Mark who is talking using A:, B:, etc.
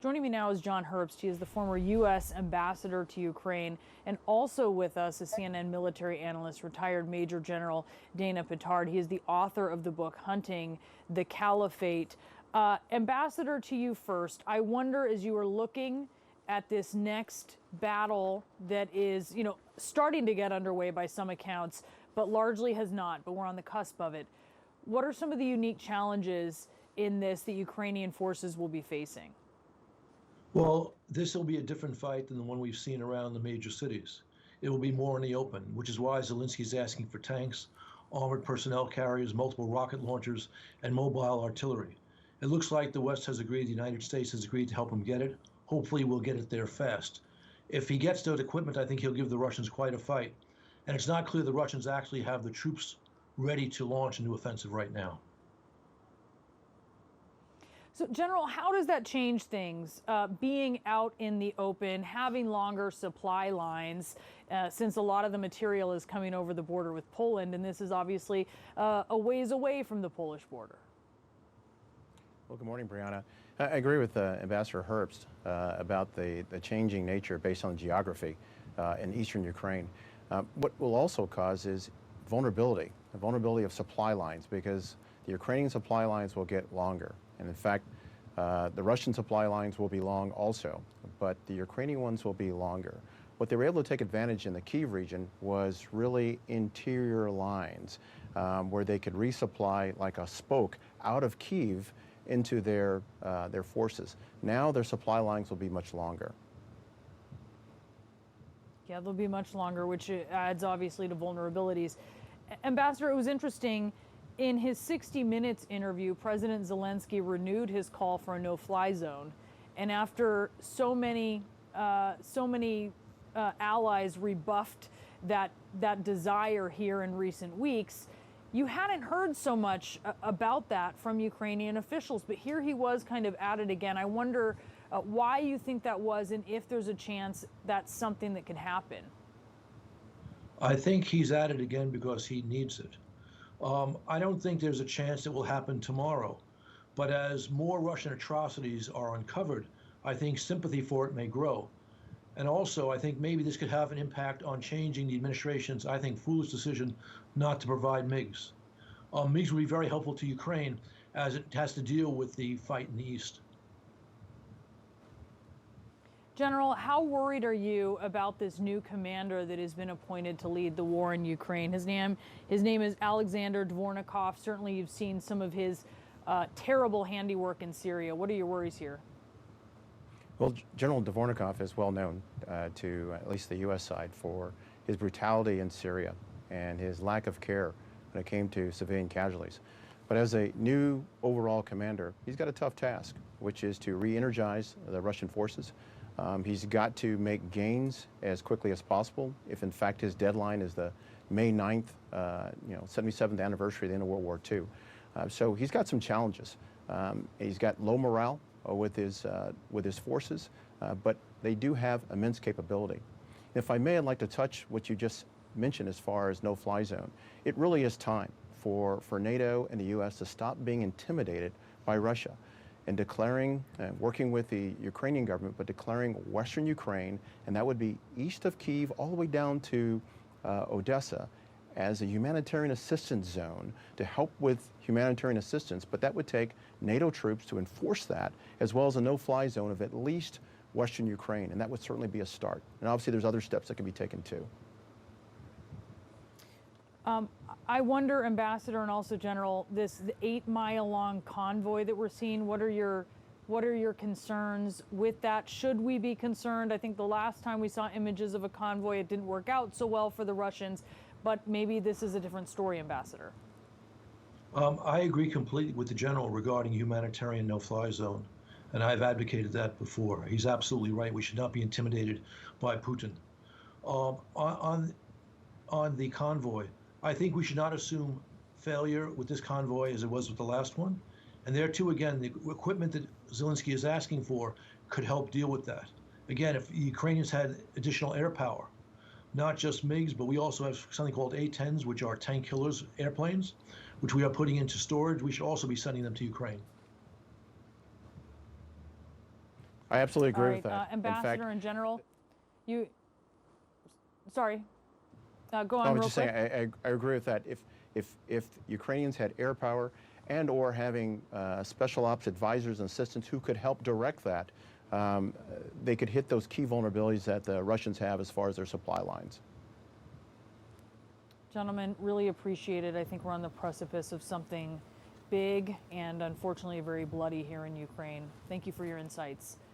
A: Joining me now is John Herbst. He is the former U.S. ambassador to Ukraine, and also with us is CNN military analyst, retired Major General Dana Pittard. He is the author of the book Hunting the Caliphate. Ambassador, to you first. I wonder, as you are looking at this next battle that is, starting to get underway by some accounts, but largely has not, but we're on the cusp of it. What are some of the unique challenges in this that Ukrainian forces will be facing?
B: Well, this will be a different fight than the one we've seen around the major cities. It will be more in the open, which is why Zelensky is asking for tanks, armored personnel carriers, multiple rocket launchers, and mobile artillery. It looks like the West has agreed, the United States has agreed to help him get it. Hopefully, we'll get it there fast. If he gets that equipment, I think he'll give the Russians quite a fight. And it's not clear the Russians actually have the troops ready to launch a new offensive right now.
A: So, General, how does that change things, being out in the open, having longer supply lines, since a lot of the material is coming over the border with Poland, and this is obviously a ways away from the Polish border?
C: Well, good morning, Brianna. I agree with Ambassador Herbst about the changing nature based on geography in eastern Ukraine. What will also cause is vulnerability, the vulnerability of supply lines, because the Ukrainian supply lines will get longer. And in fact, the Russian supply lines will be long also, but the Ukrainian ones will be longer. What they were able to take advantage in the Kyiv region was really interior lines where they could resupply like a spoke out of Kyiv into their forces. Now their supply lines will be much longer.
A: Yeah, they'll be much longer, which adds obviously to vulnerabilities. Ambassador, it was interesting. In his 60 Minutes interview, President Zelensky renewed his call for a no-fly zone. And after so many allies rebuffed that desire here in recent weeks, you hadn't heard so much about that from Ukrainian officials. But here he was kind of at it again. I wonder why you think that was, and if there's a chance that's something that can happen.
B: I think he's at it again because he needs it. I don't think there's a chance it will happen tomorrow, but as more Russian atrocities are uncovered, I think sympathy for it may grow. And also, I think maybe this could have an impact on changing the administration's, I think, foolish decision not to provide MiGs. MiGs will be very helpful to Ukraine as it has to deal with the fight in the east.
A: General, how worried are you about this new commander that has been appointed to lead the war in Ukraine? His name is Alexander Dvornikov. Certainly you've seen some of his terrible handiwork in Syria. What are your worries here?
C: Well, General Dvornikov is well known to at least the U.S. side for his brutality in Syria and his lack of care when it came to civilian casualties. But as a new overall commander, he's got a tough task, which is to re-energize the Russian forces. He's got to make gains as quickly as possible. If in fact his deadline is the May 9th, 77th anniversary of the end of World War II. So he's got some challenges. He's got low morale with his forces, but they do have immense capability. If I may, I'd like to touch what you just mentioned as far as no-fly zone. It really is time for NATO and the U.S. to stop being intimidated by Russia and declaring, working with the Ukrainian government, but declaring Western Ukraine, and that would be east of Kyiv all the way down to Odessa, as a humanitarian assistance zone to help with humanitarian assistance. But that would take NATO troops to enforce that, as well as a no-fly zone of at least Western Ukraine, and that would certainly be a start. And obviously there's other steps that can be taken too.
A: I wonder, Ambassador, and also General, the 8-mile-long convoy that we're seeing, what are your concerns with that? Should we be concerned? I think the last time we saw images of a convoy, it didn't work out so well for the Russians, but maybe this is a different story, Ambassador.
B: I agree completely with the General regarding humanitarian no-fly zone, and I've advocated that before. He's absolutely right. We should not be intimidated by Putin. On the convoy, I think we should not assume failure with this convoy as it was with the last one. And there too, again, the equipment that Zelensky is asking for could help deal with that. Again, if the Ukrainians had additional air power, not just MiGs, but we also have something called A-10s, which are tank killers airplanes, which we are putting into storage. We should also be sending them to Ukraine.
C: I absolutely agree
A: All
C: with
A: right,
C: that.
A: Ambassador and General, you, sorry, go on
C: I was
A: real
C: just
A: quick.
C: saying, I agree with that. If Ukrainians had air power and or having special ops advisors and assistants who could help direct that, they could hit those key vulnerabilities that the Russians have as far as their supply lines.
A: Gentlemen, really appreciate it. I think we're on the precipice of something big and unfortunately very bloody here in Ukraine. Thank you for your insights.